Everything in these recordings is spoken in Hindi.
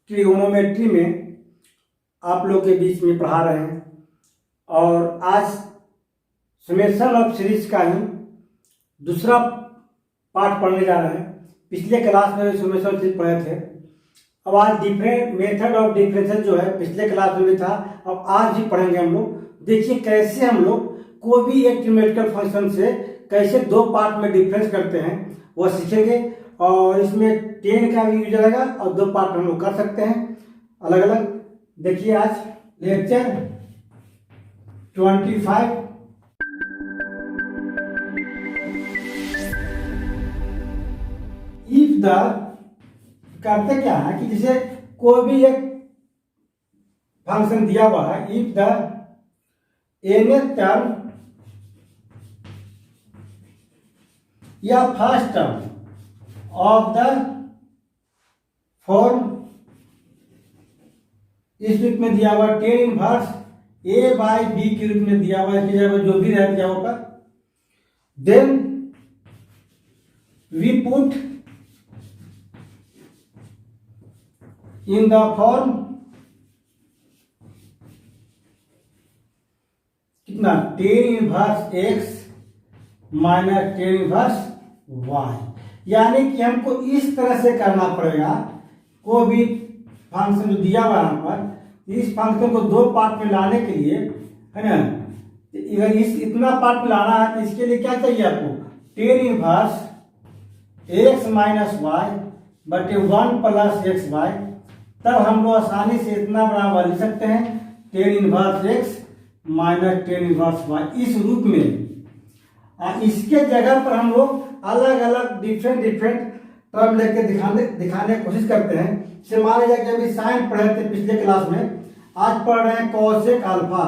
ट्रिगोनोमेट्री में आप लोग के बीच में पढ़ा रहे हैं और आज समेशन ऑफ सीरीज का ही दूसरा पार्ट पढ़ने जा रहे हैं। पिछले क्लास में भी समेशन ऑफ सीरीज पढ़े थे। अब आज डिफरेंट मेथड ऑफ डिफरेंशियल जो है पिछले क्लास में भी था, अब आज भी पढ़ेंगे हम लोग। देखिए कैसे हम लोग कोई भी एक ट्रिग्नोमेट्रिकल फंक्शन से कैसे दो पार्ट में डिफरेंस करते हैं वो सीखेंगे। और इसमें 10 का भी यूज रहेगा और दो पार्ट हम लोग कर सकते हैं अलग अलग। देखिए आज लेक्चर 25 इफ द करते क्या है कि जैसे कोई भी एक फंक्शन दिया हुआ है, इफ द nth टर्म या first term of the form, इस रूप में दिया हुआ tan inverse a by B के रूप में दिया हुआ, इसकी जगह जो भी रह दिया हुआ पर, then we put in the form कितना ten inverse x minus ten inverse y, यानी कि हमको इस तरह से करना पड़ेगा। कोई भी फंक्शन जो दिया हुआ यहाँ पर, इस फंक्शन को दो पार्ट में लाने के लिए, है ना, अगर इस इतना पार्ट में लाना है तो इसके लिए क्या चाहिए आपको, tan inverse x minus Y बटे 1 प्लस एक्स वाई। तब हम लोग आसानी से इतना बड़ा लिख सकते हैं tan inverse x minus ten inverse Y इस रूप में। इसके जगह पर हम लोग अलग अलग डिफरेंट टर्म लेके दिखाने की कोशिश करते हैं। जैसे मान लीजिए कि अभी साइन पढ़े थे पिछले क्लास में, आज पढ़ रहे हैं कोसेक अल्फा।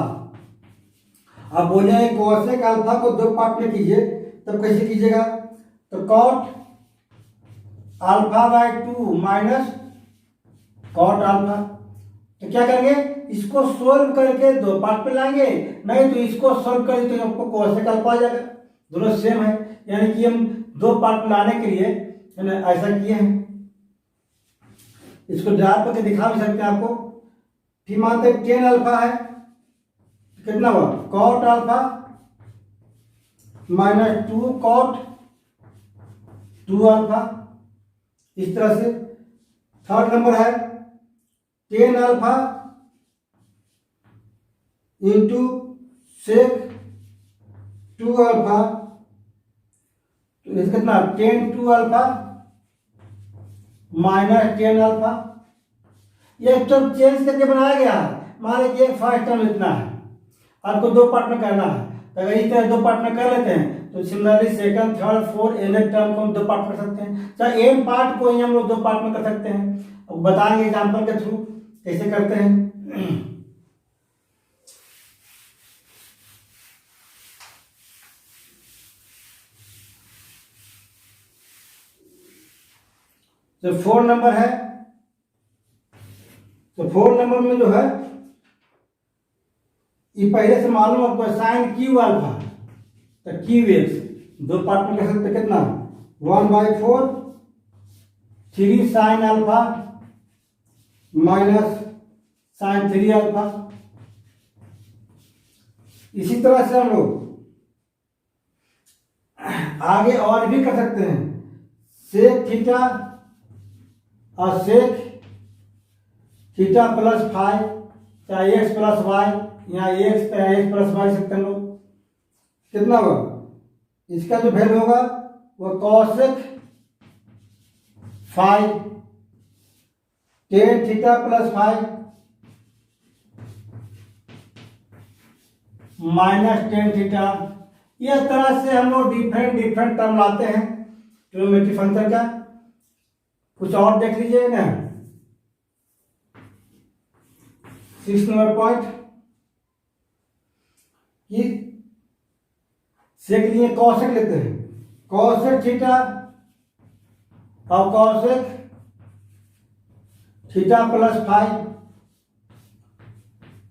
अब बोले कोसेक अल्फा को दो पार्ट में कीजिए, तब कैसे कीजिएगा, तो cot alpha by 2 minus cot alpha. तो क्या करेंगे, इसको सोल्व करके दो पार्ट में लाएंगे, नहीं तो इसको सोल्व करेंगे तो आपको कोसेक अल्फा आ जाएगा। दोनों सेम है, यानी कि हम दो पार्ट में लाने के लिए ऐसा किए हैं। इसको ड्रा करके दिखा भी सकते हैं आपको। फिर मानते हैं 10 अल्फा है, कितना हुआ, cot alpha minus 2 cot 2 alpha, इस तरह से। थर्ड नंबर है 10 अल्फा इंटू सेक 2 अल्फा, तो इसका कितना 10 2 अल्फा माइनस 10 अल्फा। ये तो चेंज करके बनाया गया है। मान लीजिए फर्स्ट टर्म इतना है, आपको दो पार्ट में करना है, तो अगर इस तरह दो पार्ट में कर लेते हैं तो similarly second third fourth nth term को हम दो पार्ट कर सकते हैं। चाहे एन पार्ट को ही हम लोग दो पार्ट में कर सकते हैं। अब बताएंगे एग्जाम्पल के थ्रू कैसे करते हैं। तो 4 नंबर है, तो 4 नंबर में जो है ये पहले से मालूम आपको साइन क्यू अल्फा, तो क्यू एक्स दो पार्ट में कर सकते, कितना 1/4 3 sine alpha minus sine 3 alpha. इसी तरह से हम लोग आगे और भी कर सकते हैं, सेक थीटा और सेक थीटा प्लस 5, चाहे एक्स प्लस वाई, यहाँ एक्स एक्स प्लस वाई सकते हैं लोग। कितना होगा, इसका जो वैल्यू होगा वो cosec 5 tan theta plus 5 minus tan theta. यह तरह से हम लोग डिफरेंट टर्म लाते हैं ट्रिग्नोमेट्री फंक्शन का। कुछ और देख लीजिए ना, 6 नंबर पॉइंट, ये सेक लिए कॉसेक लेते हैं, कॉसेक थीटा और कॉसेक थीटा प्लस 5,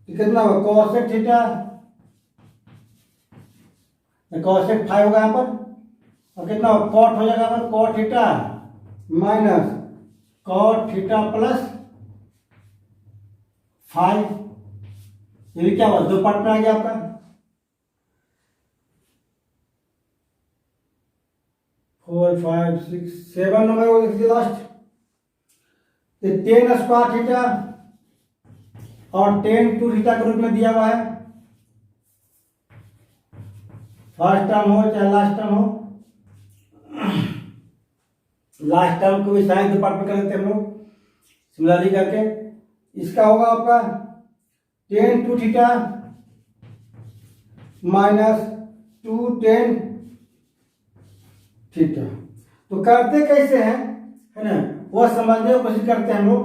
कितना होगा कॉसेक थीटा, कॉसेक 5 होगा यहाँ पर, और कितना होगा कॉट हो जाएगा यहाँ पर, cot theta minus cot theta plus 5, ये भी क्या हुआ, 2 पार्ट में आ गया आपका। 4 5 6 7 नंबर हो गया लास्ट। तो 10 स्क्वायर थीटा और 10 2 थीटा के रूप में दिया हुआ है। फर्स्ट टर्म हो चाहे लास्ट टर्म हो, लास्ट टर्म को भी साइन 2 पार्ट में कर लेते हैं हम लोग सिमिलरली करके। इसका होगा आपका 10 2 थीटा माइनस 2 10 थीटा। तो करते कैसे हैं, है ना, वो समझने की कोशिश करते हैं हम लोग।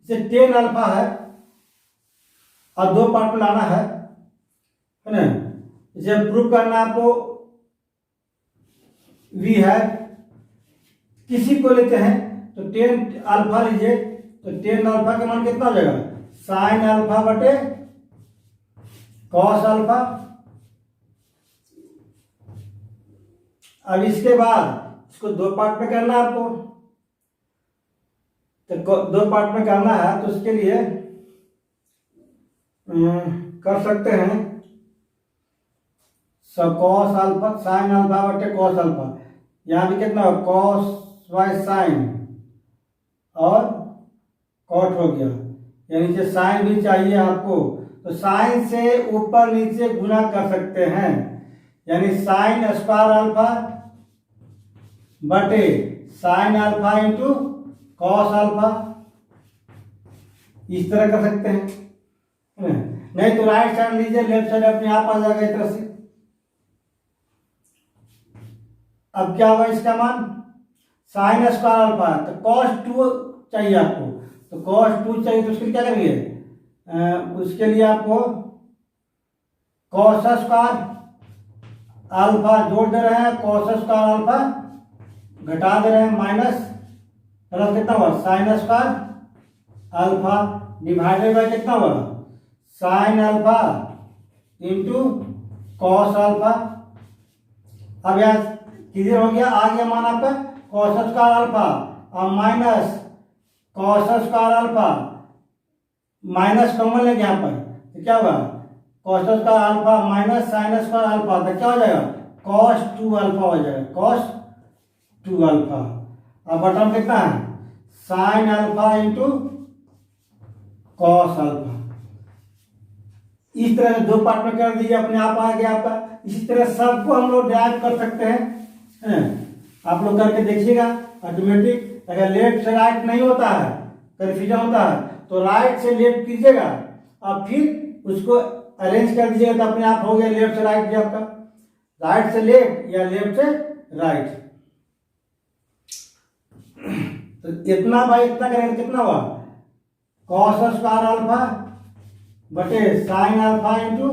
जैसे 10 अल्फा है और 2 पार्ट में लाना है ना। जब प्रूफ करना आपको v है, किसी को लेते हैं तो 10 अल्फा लीजिए, तो 10 अल्फा का मान कितना हो जाएगा, साइन अल्फा बटे कॉस अल्फा। अब इसके बाद इसको 2 पार्ट में करना है आपको, तो 2 पार्ट में करना है तो उसके लिए कर सकते हैं सब कॉस अल्फा साइन अल्फा बटे कॉस अल्फा। यहाँ भी कितना हो, कॉस बाय साइन और कॉट हो गया, यानी कि साइन भी चाहिए आपको, तो साइन से ऊपर नीचे गुना कर सकते हैं, यानी साइन स्क्वायर अल्फा बटे sine alpha into cos alpha, इस तरह कर सकते हैं। नहीं तो राइट साइड लीजिए, लेफ्ट साइड अपने आप आ जाएगा इस तरह से। अब क्या होगा इसका मान, साइन स्क्वायर अल्फा, तो कॉस 2 चाहिए आपको, तो कॉस 2 चाहिए तो उसके लिए क्या करेंगे, उसके लिए आपको कॉस स्क्वायर अल्फा जोड़ दे रहे हैं, कॉस स्क्वायर अल्फा घटा दे रहे हैं, माइनस प्लस कितना हुआ, sine square alpha divided by कितना हुआ, sine alpha into cos alpha. अब यहाँ क्लियर हो गया, आ गया मान आपका कॉस स्क्वायर अल्फा और minus cos square alpha, minus common लेंगे यहाँ पर, तो क्या होगा, cos square alpha minus sine square alpha, तो क्या हो जाएगा, कॉस 2 अल्फा हो जाएगा, कॉस 2 अल्फा। अब बटन कितना है, sine alpha into cos alpha. इस तरह से 2 पार्ट में कर दीजिए, अपने आप आ गया आपका। इसी तरह सबको हम लोग ड्राइव कर सकते हैं, आप लोग करके देखिएगा ऑटोमेटिक। अगर लेफ्ट से राइट नहीं होता है, कंफ्यूजन होता है, तो राइट से लेफ्ट कीजिएगा और फिर उसको अरेंज कर दीजिएगा, तो अपने आप हो गया लेफ्ट से राइट भी आपका, राइट से लेफ्ट या लेफ्ट से राइट। तो इतना भाई इतना करेंगे कितना हुआ, कॉस स्क्वायर अल्फा बटे sine alpha into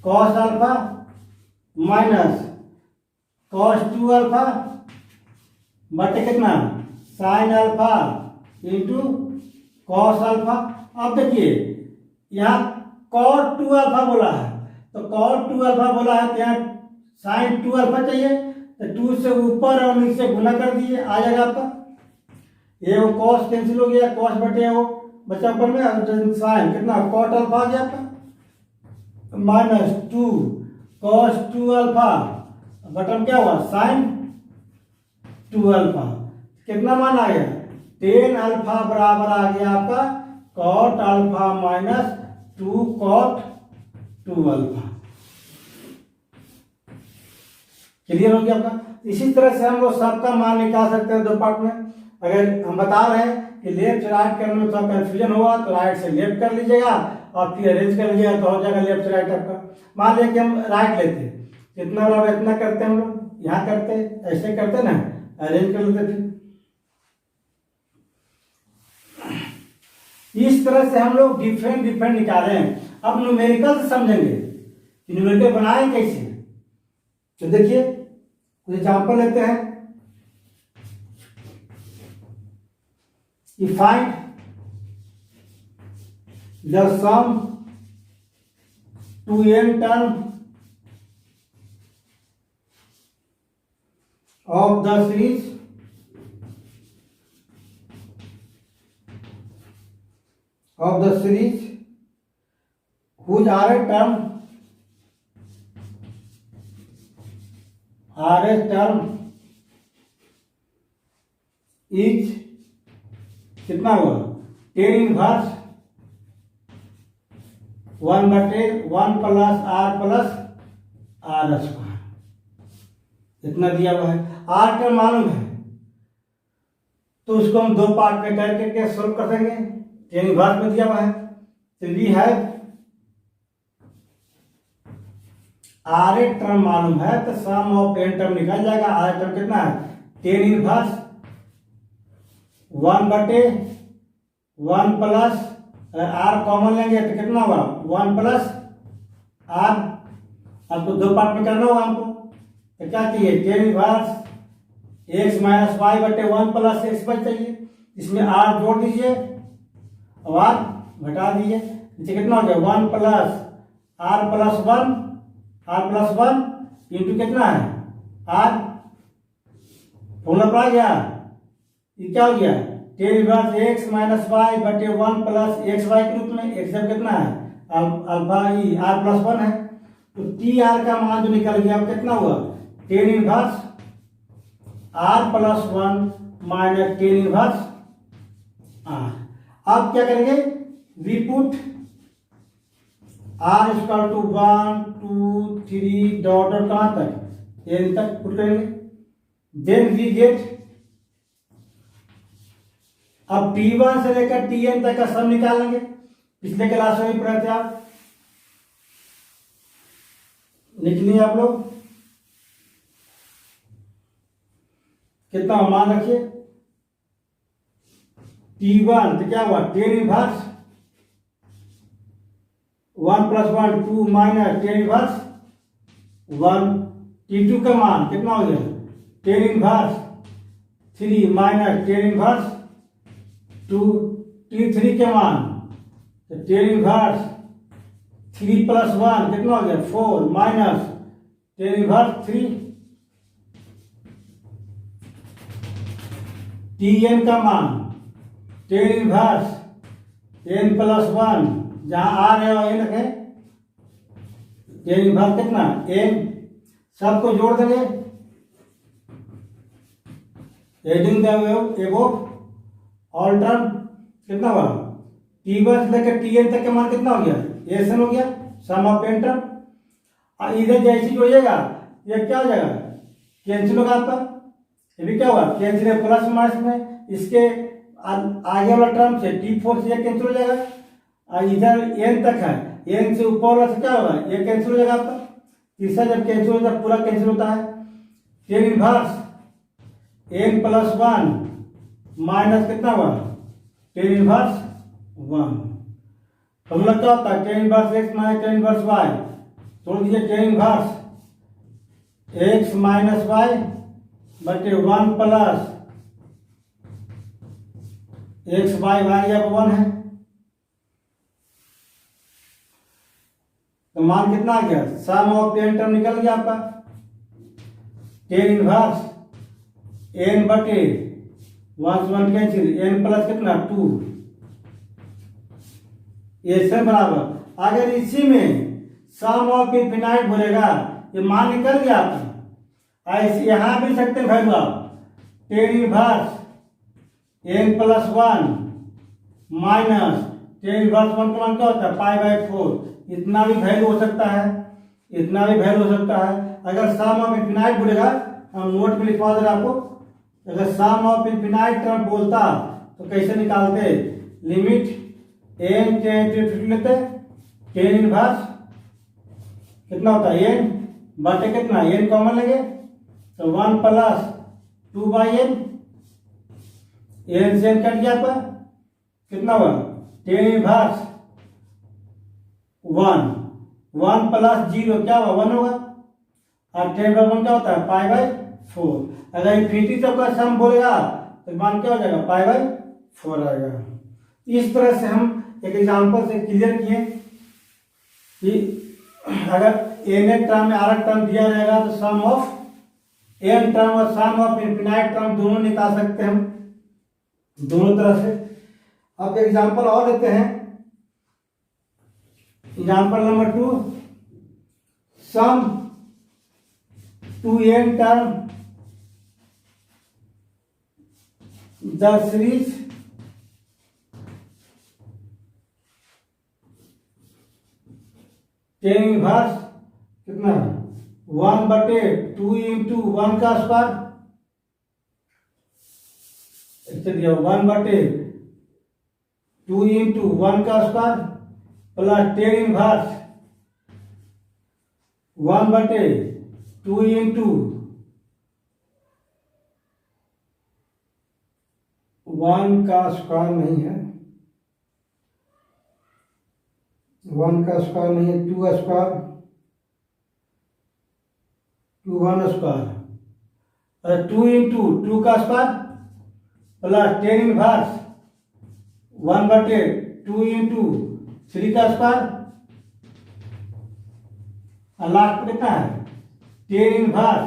cos alpha minus cos 2 alpha बटे कितना, sine alpha into cos alpha. अब देखिए यहाँ कॉट 2 अल्फा बोला है, तो कॉट 2 अल्फा बोला है, तो यहाँ साइन 2 अल्फा चाहिए, तो 2 से ऊपर और नीचे गुना कर दिए, आ जाएगा आपका। ये वो कॉस कैंसिल हो गया, कॉस बटे वो बचा ऊपर में, साइन कितना कॉट अल्फा आ गया आपका, माइनस 2 कॉस 2 अल्फा बटन क्या हुआ, साइन 2 अल्फा। कितना मान आ गया, 10 अल्फा बराबर आ गया आपका cot alpha minus 2 cot 2 alpha. Clear हो गया आपका। इसी तरह से हम लोग सबका मान निकाल सकते हैं 2 पार्ट में। अगर हम बता रहे हैं कि लेफ्ट राइट करने में थोड़ा कंफ्यूजन हुआ तो राइट से लेफ्ट कर लीजिएगा और फिर अरेंज कर लीजिएगा, तो हो जाएगा लेफ्ट से राइट आपका। मान लिया कि हम राइट लेते, कितना बराबर इतना करते हैं हम लोग, यहाँ करते ऐसे करते ना, अरेंज कर लेते। फिर इस तरह से हम लोग डिफरेंट निकाले हैं। अब न्यूमेरिकल से समझेंगे कि न्यूमेरिकल बनाए कैसे। तो देखिए कुछ एग्जाम्पल लेते हैं। Find the sum to n term of the series of the series whose rth term is कितना हुआ, tan inverse 1/1 plus R square, इतना दिया हुआ है। आर टर्म मालूम है तो उसको हम दो पार्ट में करके क्या सोल्व कर देंगे, टेन इनवर्स में दिया हुआ है तो we have R A term मालूम है तो सम ऑफ एन टर्म निकल जाएगा। आर टर्म कितना है, tan inverse 1/1 plus R common लेंगे तो कितना होगा 1 प्लस आर। आपको दो पार्ट में करना होगा हमको तो क्या चाहिए, tan inverse X minus Y बटे 1 प्लस एक्स वाई चाहिए। इसमें आर जोड़ दीजिए और आर घटा दीजिए, नीचे कितना हो गया 1 plus R plus one into कितना है आर, फॉर्मूला पर आ गया। ये क्या हो गया, tan inverse X minus Y बटे 1 प्लस एक्स वाई के रूप में। एक्स जब कितना है अल्फा ई आर प्लस 1 है तो टी आर का मान जो निकल गया वो कितना हुआ, tan inverse R plus 1 minus ten inverse R. अब क्या करेंगे, we put R equal to 1 2 3 dot और कहां तक एन तक पुट करेंगे, देन वी गेट। अब T1 से लेकर Tn तक का सम निकाल लेंगे, पिछले क्लास में भी पढ़े थे आप, लिख लिए आप लोग। कितना मान रखिए T1 तो क्या हुआ, tan inverse 1 plus 1 2 minus ten inverse 1। T2 का मान कितना हो गया, tan inverse 3 minus tan inverse 2। T3 के मान तो टेन इनवर्स 3 प्लस 1 कितना हो गया 4 माइनस टेन इनवर्स 3। Tn का मान टेन इनवर्स n प्लस 1, जहां आर है और n है, टेन इनवर्स कितना n, सबको जोड़ देंगे, adding the above all term कितना हुआ, T1 से लेकर Tn तक का मान कितना हो गया, एसन हो गया, सम ऑफ एन टर्म। इधर जैसे जोड़िएगा ये क्या हो जाएगा, कैंसिल होगा आपका, ये भी क्या होगा कैंसिल है प्लस माइनस में, इसके आगे वाला टर्म से T4 से ये कैंसिल हो जाएगा और इधर n तक है, n से ऊपर वाला से क्या होगा ये कैंसिल हो जाएगा आपका। तीसरा जब कैंसिल होता है पूरा कैंसिल होता है, tan inverse n plus 1 minus कितना हुआ टेन इनवर्स 1। फॉर्मूला क्या होता है, tan inverse X minus ten inverse Y, तोड़ दीजिए tan inverse X minus Y बटे 1 प्लस एक्स वाई, वाई यहाँ पर 1 है तो मान कितना आ गया, सम ऑफ एन टर्म निकल गया आपका, टेन इनवर्स n बटे 1 से 1 कैंसिल, n प्लस कितना 2, ये सब बराबर। अगर इसी में सम ऑफ इनफिनाइट बोलेगा ये मान निकल गया आपका, ऐसे यहां भी सकते हैं वैल्यू आप, ten inverse n plus 1 minus ten inverse 1 का मान क्या होता है π/4, इतना भी वैल्यू हो सकता है, इतना भी वैल्यू हो सकता है। अगर सम ऑफ इनफिनाइट बोलेगा, हम नोट में लिखवा दे रहे आपको, अगर सम ऑफ इनफिनाइट टर्म बोलता तो कैसे निकालते, लिमिट n टेन लेते, टेन इनवर्स कितना होता है n बटे कितना n कॉमन लेंगे तो 1 प्लस 2/n, n से n कट गया आपका कितना हुआ, टेन इनवर्स 1 प्लस 0 क्या हुआ 1 होगा और टेन बाई 1 क्या होता है π/4। अगर इनफिनिटी तक का सम बोलेगा तो मान क्या हो जाएगा π/4 आएगा। इस तरह से हम एक एग्जांपल से क्लियर किए कि अगर n टर्म में आर टर्म दिया रहेगा तो सम ऑफ n टर्म और सम ऑफ इनफिनाइट टर्म दोनों निकाल सकते हैं हम दोनों तरह से। अब एग्जांपल और लेते हैं, example number 2, sum 2n term the series tan inverse कितना 1/2 इंटू 1 का स्क्वायर, चलिए 1/2 इंटू 1 का square plus tan inverse 1/2 into 1 का स्क्वायर नहीं है, 1 का स्क्वायर नहीं है, 2 का स्क्वायर 2 1 स्क्वायर 2 इंटू 2 का square plus tan inverse 1/2 into 3 का स्क्वायर और लास्ट में कितना है टेन इनवर्स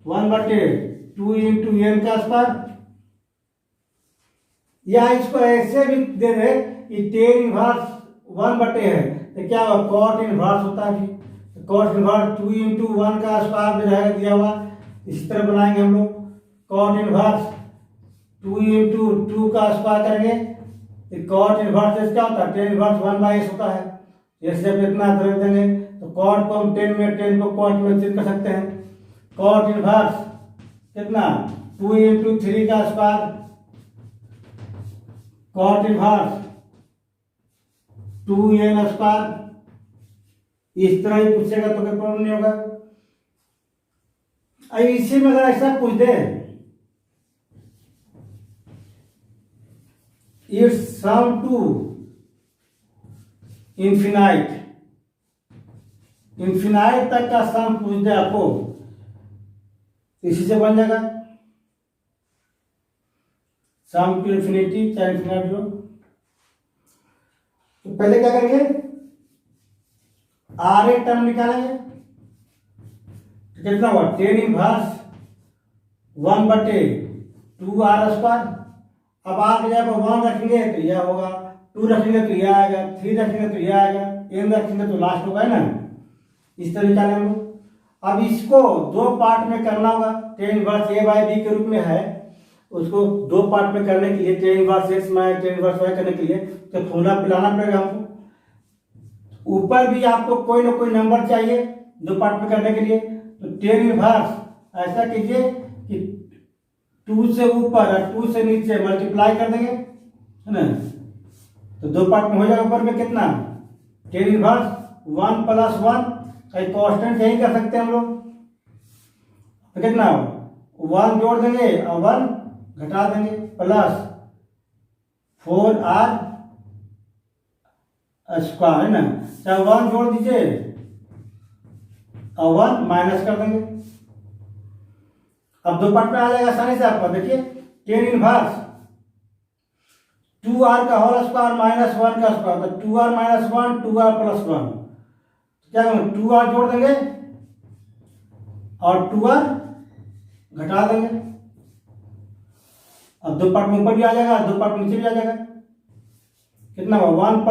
1/2 इंटू n का स्क्वायर, या इसको ऐसे भी दे रहे कि टेन इनवर्स 1/2 है तो क्या होगा कॉट इनवर्स होता है, कॉट इनवर्स 2 इंटू 1 का स्क्वायर भी रहेगा दिया हुआ, इसी तरह बनाएंगे हम लोग कॉट इनवर्स 2 इंटू 2 का स्क्वायर करेंगे तो कॉट इनवर्स क्या होता है टेन इनवर्स 1/s होता है, जैसे अब इतना रख देंगे तो कॉट को हम 10 में 10 को कॉट में चेंज कर सकते हैं, कॉट इनवर्स कितना 2 इंटू 3 का square cot inverse 2n square, इस तरह ही पूछेगा तो कोई प्रॉब्लम नहीं होगा। इसी में अगर ऐसा पूछ दे it's sum to infinite, infinite तक का सम पूछ दे आपको, इसी से बन जाएगा सम टू इंफिनिटी चाहे इंफिनाइट जो। तो पहले क्या करेंगे आर ए टर्म निकालेंगे तो कितना हुआ टेन इनवर्स 1/2 r स्क्वायर, अब आर की जगह 1 रखेंगे तो यह होगा, 2 रखेंगे तो यह आएगा, 3 रखेंगे तो यह आएगा, n रखेंगे तो लास्ट होगा है ना, इस तरह निकालेंगे हम लोग। अब इसको दो पार्ट में करना होगा, टेन इनवर्स a/b के रूप में है, उसको दो पार्ट में करने के लिए ten inverse x minus ten inverse y करने के लिए तो फॉर्मूला पिलाना पड़ेगा हमको। ऊपर भी आपको कोई ना कोई नंबर चाहिए दो पार्ट में करने के लिए, तो टेन इनवर्स ऐसा कीजिए कि 2 से ऊपर और 2 से नीचे मल्टीप्लाई कर देंगे है ना, तो दो पार्ट में हो जाएगा। ऊपर में कितना टेन इनवर्स 1 + 1 का कांस्टेंट यही कर सकते हैं हम लोग, तो कितना 1 जोड़ देंगे और 1 घटा देंगे प्लस 4r स्क्वायर है ना, चाहे 1 जोड़ दीजिए और 1 माइनस कर देंगे। अब दो पार्ट में आ जाएगा आसानी से आपका, देखिए टेन इनवर्स 2r का होल स्क्वायर माइनस 1 का स्क्वायर, तो 2r - 1 2r + 1, क्या करेंगे 2r जोड़ देंगे और 2r घटा देंगे। अब दो पार्ट में ऊपर भी आ जाएगा, दो पार्ट नीचे भी आ जाएगा, कितना हुआ 1 +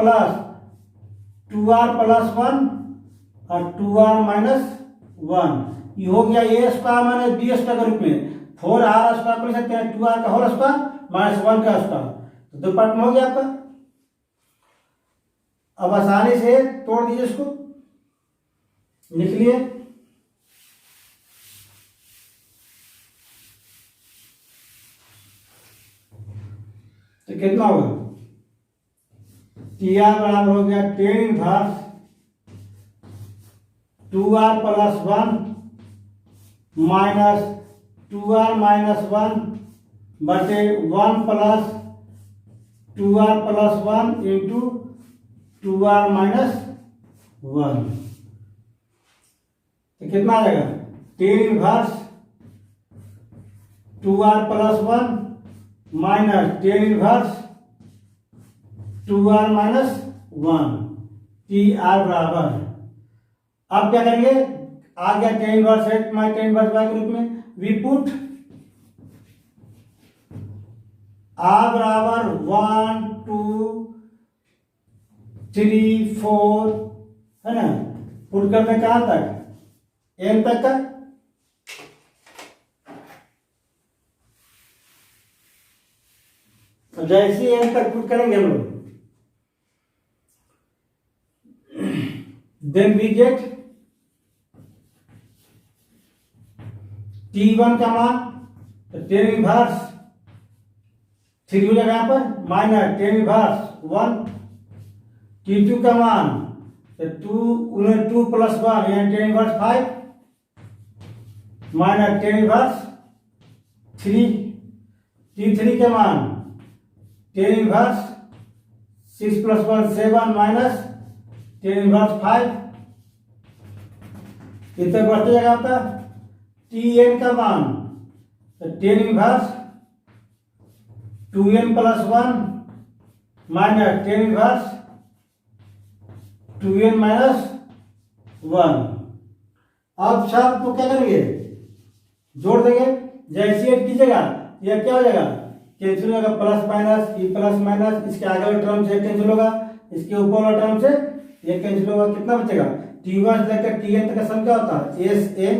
2r + 1 और 2r - 1, ये हो गया a square minus b square के रूप में, 4r स्क्वायर कर सकते हैं 2r का होल स्क्वायर माइनस 1 का स्क्वायर, तो दो पार्ट में हो गया आपका। अब आसानी से तोड़ दीजिए, इसको लिख लिए तो कितना होगा टी आर बराबर हो गया tan inverse 2r + 1 minus 2r - 1 बटे 1 + 2r + 1 इंटू 2r - 1, तो कितना आ जाएगा tan inverse 2r + 1 minus tan inverse 2r - 1 T R बराबर। अब क्या करेंगे आ गया tan inverse x minus ten inverse y के रूप में, वी पुट r बराबर 1 2 3 4 है ना, पुट करते हैं कहाँ तक, n तक का, तो जैसे n तक पुट करेंगे हम लोग, देन वी गेट T1 का मान, तो टेन इनवर्स 3 हो जाएगा यहाँ पर, माइनस टेन इनवर्स 1, T2 का मान तो 2 प्लस 1 यानी tan inverse 5, minus tan inverse 3, T3 का मान tan inverse 6 plus 1 7 minus tan inverse 5, इतना बढ़ते जाएगा आपका Tn का मान, तो tan inverse 2n plus 1 minus tan inverse 2n minus 1। अब सब को क्या करेंगे, जोड़ देंगे, जैसे ऐड कीजिएगा यह क्या हो जाएगा, कैंसिल होगा, plus minus, E plus minus, इसके आगे वाले टर्म से कैंसिल होगा, इसके ऊपर वाला टर्म से ये कैंसिल होगा, कितना बचेगा, T1 से लेकर Tn तक का सम क्या होता है, Sn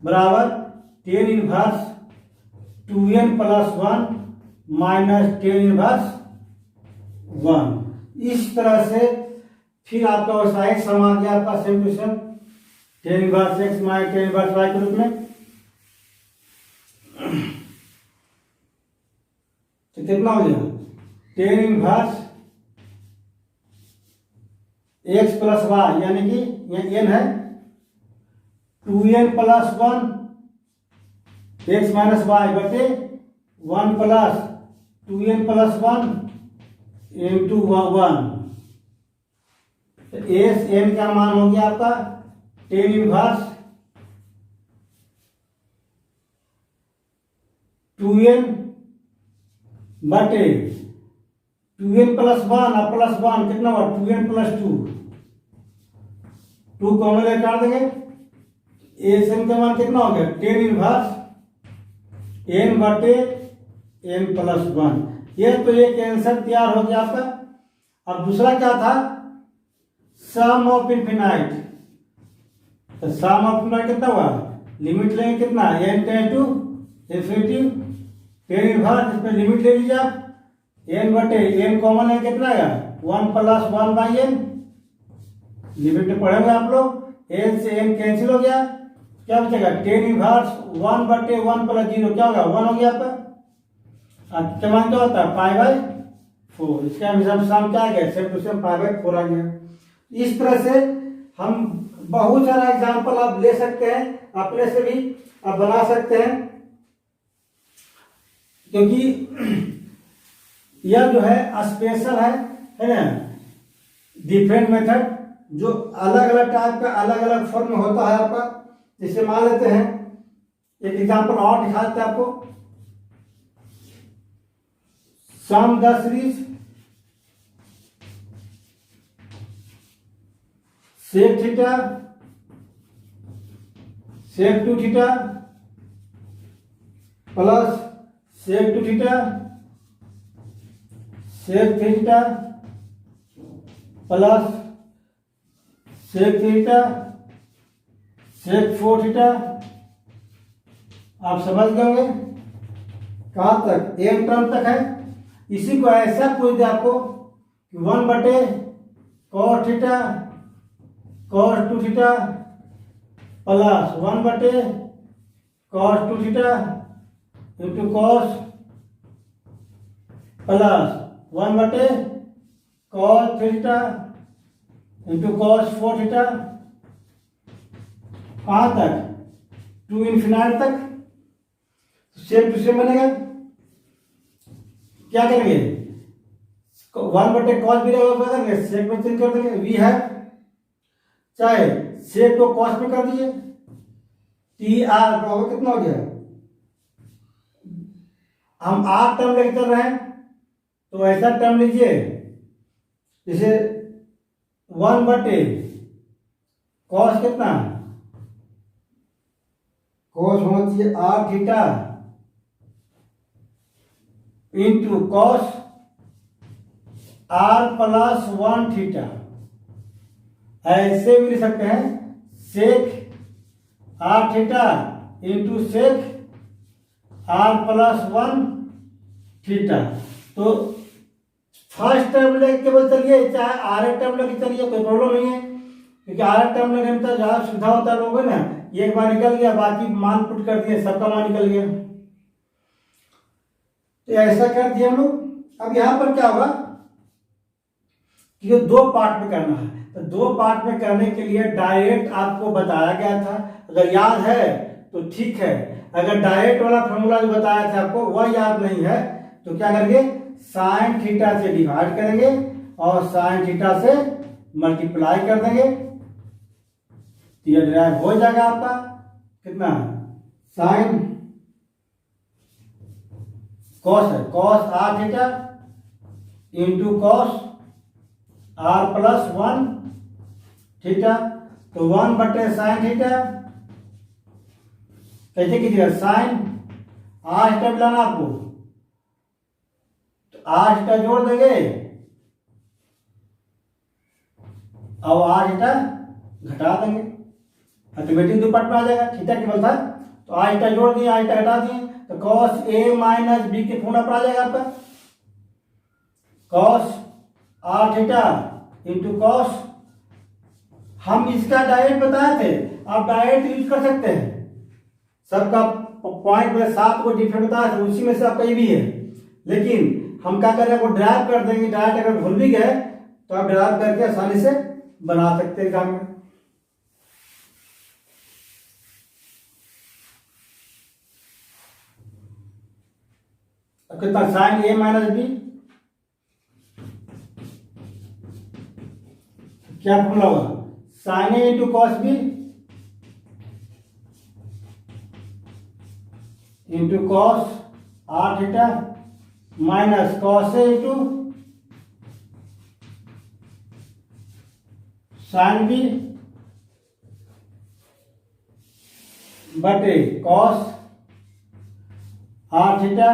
बराबर tan inverse 2n plus 1 minus ten inverse 1। इस तरह से फिर आपका व्यवसायिक सम आ गया आपका same to same, tan inverse x minus ten inverse y के रूप में, तो कितना हो गया, tan inverse x plus Y, यानी कि यह n है 2n plus 1 x minus Y बटे 1 प्लस 2n प्लस 1 इंटू 1, तो एस एन का मान हो गया आपका टेन इनवर्स 2n बटे 2n प्लस 1 और प्लस 1 कितना हुआ, 2n प्लस 2 कॉमन ले काट देंगे, एस एन का मान कितना हो गया, टेन इनवर्स n बटे n प्लस 1। ये तो एक आंसर तैयार हो गया आपका। अब दूसरा क्या था, सम ऑफ इनफिनाइट, तो सम ऑफ इनफिनाइट कितना हुआ, लिमिट लेंगे कितना, n tend to infinity, tan inverse, इसमें लिमिट ले लीजिए आप, n बटे n कॉमन है कितना आया, 1 प्लस 1 बाई n, लिमिट में पढ़ेंगे आप लोग, n से n कैंसिल हो गया, क्या बचेगा, टेन इनवर्स 1 बटे 1 प्लस 0 क्या होगा, 1 हो गया आपका, क्या मान क्या होता है, पाई बाई 4, इसका हिसाब सम क्या आ गया, same to same pi by 4 आ गया। इस तरह से हम बहुत सारा एग्जांपल आप ले सकते हैं, अपने से भी आप बना सकते हैं, क्योंकि यह जो है स्पेशल है ना, डिफरेंट मेथड, जो अलग अलग टाइप का अलग अलग फॉर्म में होता है आपका। जैसे मान लेते हैं एक एग्जांपल और दिखाते हैं आपको, sum the series sec theta sec two theta plus sec two theta sec theta plus sec theta sec 4 theta. आप समझ गए होंगे कहां तक, एम टर्म तक है। इसी को ऐसा पूछ दे आपको कि 1 बटे cos theta cos 2 theta plus 1 बटे cos 2 theta into cos plus 1 बटे cos 3 theta into cos 4 theta, कहां तक, टू इन्फिनाइट तक, सेम टू सेम बनेगा। क्या करेंगे, 1 बटे कॉस भी रहेगा, सेक में चेंज कर देंगे, वी है, चाहे सेक को कॉस में कर दीजिए, टी आर बराबर कितना हो गया, हम आर टर्म लेके चल रहे हैं तो ऐसा टर्म लीजिए जैसे 1 बटे कॉस कितना, कॉस होना चाहिए R theta into cos are plus 1 theta, ऐसे भी लिख सकते हैं sec R theta into sec R plus 1 theta. तो फर्स्ट टर्म लेके केवल चलिए, चाहे आर टर्म लेके चलिए, कोई प्रॉब्लम नहीं है, क्योंकि आर टर्म लेने में तो ज्यादा सुविधा होता है लोगों ना, एक बार निकल गया, बाकी मान पुट कर दिए, सबका मान निकल गया। तो ऐसा कर दिया हम लोग। अब यहां पर क्या होगा कि दो पार्ट में करना है, तो दो पार्ट में करने के लिए डायरेक्ट आपको बताया गया था, अगर याद है तो ठीक है, अगर डायरेक्ट वाला फॉर्मूला जो बताया था आपको वह याद नहीं है तो क्या करेंगे, साइन थीटा से डिवाइड करेंगे और साइन थीटा से मल्टीप्लाई कर देंगे, तो यह डिराइव हो जाएगा आपका कितना, साइन कॉस है, cos are theta into cos are plus 1 theta. तो 1/sin थीटा कैसे कीजिएगा, साइन आर थीटा मिलाना आपको, तो आर थीटा जोड़ देंगे और आर थीटा घटा देंगे, ऑटोमेटिक दो पार्ट में आ जाएगा, थीटा केवल था तो आर थीटा जोड़ दिए, आर थीटा घटा दिए, तो कॉस ए माइनस बी के फॉर्मूला पर आ जाएगा आपका, cos are theta into cos, हम इसका डायरेक्ट बताए थे, आप डायरेक्ट यूज कर सकते हैं, सबका पॉइंट में 7 को डिफरेंट बताया था, उसी में से आपका ये भी है, लेकिन हम क्या करें, आपको ड्राइव कर देंगे, डायरेक्ट अगर भूल भी गए तो आप ड्राइव करके आसानी से बना सकते हैं काम में। अब कितना, साइन ए माइनस बी, क्या फॉर्मूला होगा, sine A into cos B into cos are theta minus cos A into sine B बटे cos are theta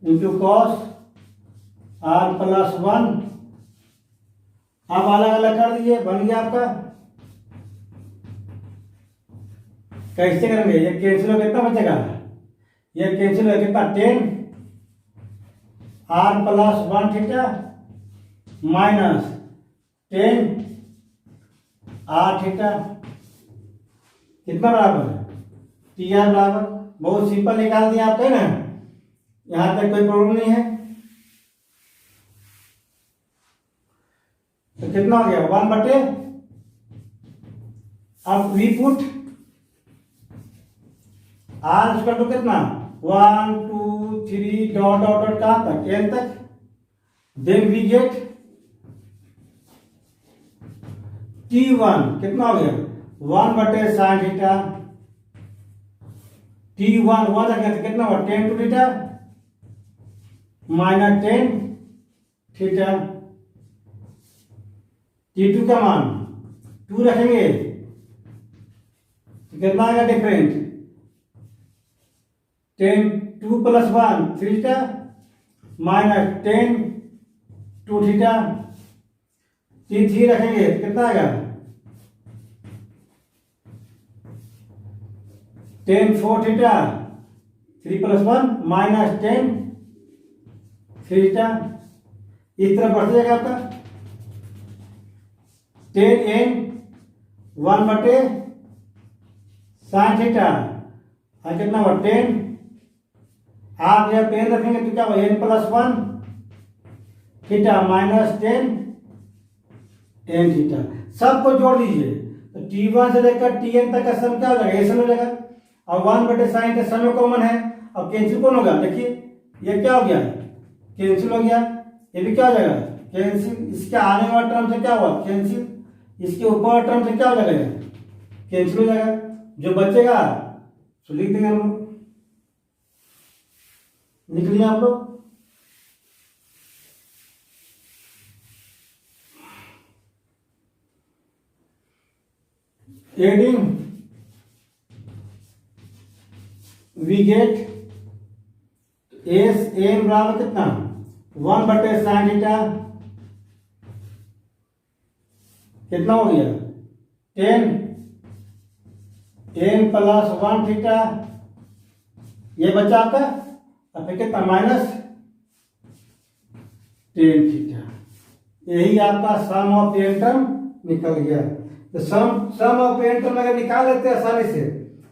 into cos are plus 1। आप अलग अलग कर दीजिए, बन गया आपका। कैसे करेंगे, ये कैंसिल हो कितना बचेगा, ये कैंसिल हो कितना 10 r plus 1 theta minus 10 r theta, कितना बराबर है, टी आर बराबर, बहुत सिंपल निकाल दिया आपने ना, यहां तक कोई प्रॉब्लम नहीं है। तो कितना हो गया 1 बटे, अब वी पुट आर इसका तो कितना 1 2 3 डॉट डॉट डॉट कहां तक, n तक, देन वी गेट t1 कितना हो गया 1 बटे साइन थीटा, t1 1 रखें तो कितना हुआ 10 to theta minus 10 theta, t2 का मान 2 रखेंगे तो कितना आएगा different 10 2 plus 1 3 theta minus 10 2 theta, t3 रखेंगे तो कितना आएगा 10 4 थीटा 3 प्लस 1 माइनस 10 3 थीटा, इस तरह बढ़ जाएगा आपका 10n 1 बटे साइन थीटा और कितना हुआ 10, आप यह पेन रखेंगे तो क्या हुआ n plus 1 theta minus 10 n theta, सबको जोड़ दीजिए तो t1 से लेकर tn तक का सम क्या हो जाएगा, ये सम हो जाएगा, और 1 बटे साइन का सम कॉमन है, अब कैंसिल कौन होगा, देखिए ये क्या हो गया कैंसिल हो गया, ये भी क्या हो जाएगा कैंसिल, इसके आने वाला टर्म से क्या हुआ कैंसिल, इसके ऊपर टर्म से क्या हो जाएगा कैंसिल हो जाएगा, जो बचेगा तो लिख देंगे हम लोग, लिख लिया आप लोग। Adding we get S M बराबर कितना 1 बटे साइन थीटा कितना हो गया 10 प्लस 1 थीटा, ये बचा आपका, और फिर कितना -10 थीटा। यही आपका सम ऑफ एन टर्म निकल गया। तो सम ऑफ एन टर्म अगर निकाल लेते हैं आसानी से,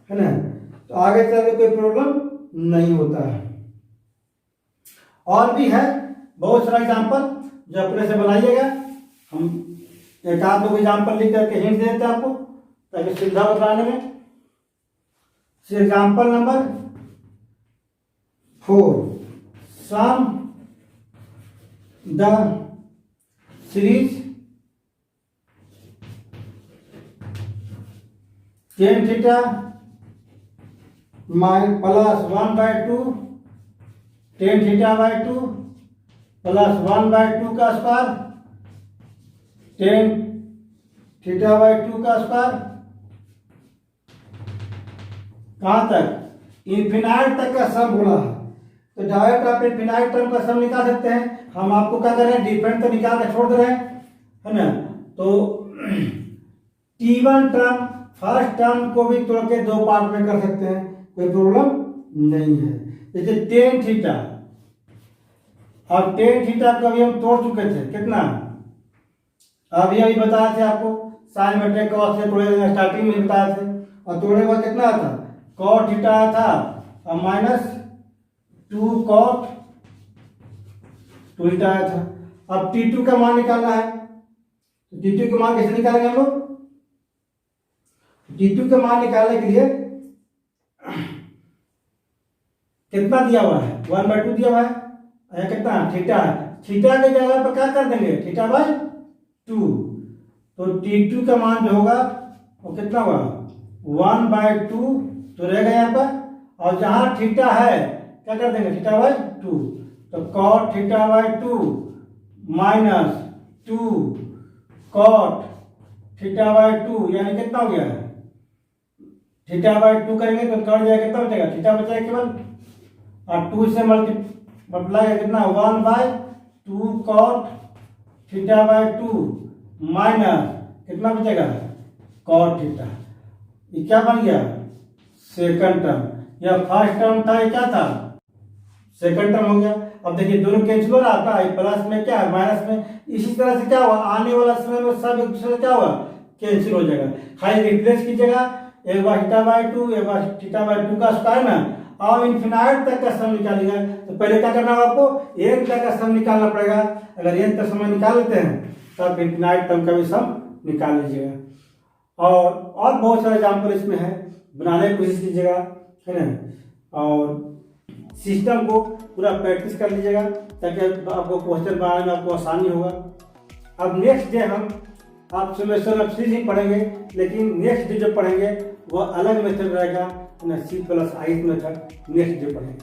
है ना, तो आगे चल के कोई प्रॉब्लम नहीं होता है। और भी है बहुत सारा एग्जाम्पल जो अपने से बनाइएगा, हम एक आध दो एग्जाम्पल लिख करके हिंट देते हैं आपको ताकि सुविधा बताने में। Example number 4, sum the series 10 theta plus 1/2 10 theta by 2 plus 1/2 का स्क्वायर 10 थीटा बाई 2 का स्क्वायर, कहाँ तक इन्फिनाइट तक का सम बोला है। तो डायरेक्ट आप इन्फिनाइट टर्म का सम निकाल सकते हैं। हम आपको क्या कर रहे हैं, डिफरेंट तो निकाल के छोड़ दे रहे हैं, है ना। तो T1 टर्म फर्स्ट टर्म को भी तोड़ के दो पार्ट में कर सकते हैं, कोई प्रॉब्लम नहीं है। जैसे 10 थीटा, अब 10 थीटा को अभी हम तोड़ चुके थे, कितना अभी बताए थे आपको, साइन मेट्रिक कॉस से तोड़े, स्टार्टिंग में बताए थे, और तोड़ने के बाद कितना था cot थीटा आया था और -2 cot 2 थीटा आया था। अब T2 का मान निकालना है, तो T2 का मान कैसे निकालेंगे हम लोग, T2 का मान निकालने के लिए कितना दिया हुआ है 1/2 दिया हुआ है, या कितना थीटा है, थीटा के जगह पर क्या कर देंगे थीटा बाई 2, तो T2 का मान जो होगा वो कितना होगा 1/2 तो रहेगा यहाँ पर, और जहां थीटा है क्या कर देंगे थीटा बाई 2, तो cot theta by 2 -2 cot theta by 2 यानी कितना हो गया थीटा बाई 2 करेंगे तो कट जाएगा, कितना बचेगा थीटा बचेगा केवल, और 2 से मल्टीप्लाई कितना 1/2 cot थीटा बाई 2 माइनस कितना बचेगा cot थीटा। ये क्या बन गया सेकंड टर्म, या फर्स्ट टर्म था ये क्या था सेकंड टर्म हो गया। अब देखिए दोनों कैंसिल हो रहा है आपका, प्लस में क्या है माइनस में, इसी तरह से क्या हुआ आने वाला समय में सब एक दूसरे से क्या हुआ कैंसिल हो जाएगा। खाली रिप्लेस कीजिएगा, एक बार थीटा बाई 2 एक बार थीटा बाई 2 का स्क्वायर ना, और इन्फिनाइट तक का सम निकालिएगा। तो पहले क्या करना होगा आपको एन तक का सम निकालना पड़ेगा, अगर एन तक समय निकाल लेते हैं तब इन्फिनाइट टर्म का भी सम निकाल लीजिएगा। और बहुत सारे एग्जाम्पल इसमें है, बनाने की कोशिश कीजिएगा, है ना, और सिस्टम को पूरा प्रैक्टिस कर लीजिएगा ताकि आपको क्वेश्चन बनाने में आपको आसानी होगा। अब नेक्स्ट डे हम आप सेमेस्टर में सीरीज ही पढ़ेंगे, लेकिन नेक्स्ट डे जो पढ़ेंगे वो अलग मेथड रहेगा, C++ मेथड नेक्स्ट डे पढ़ेंगे।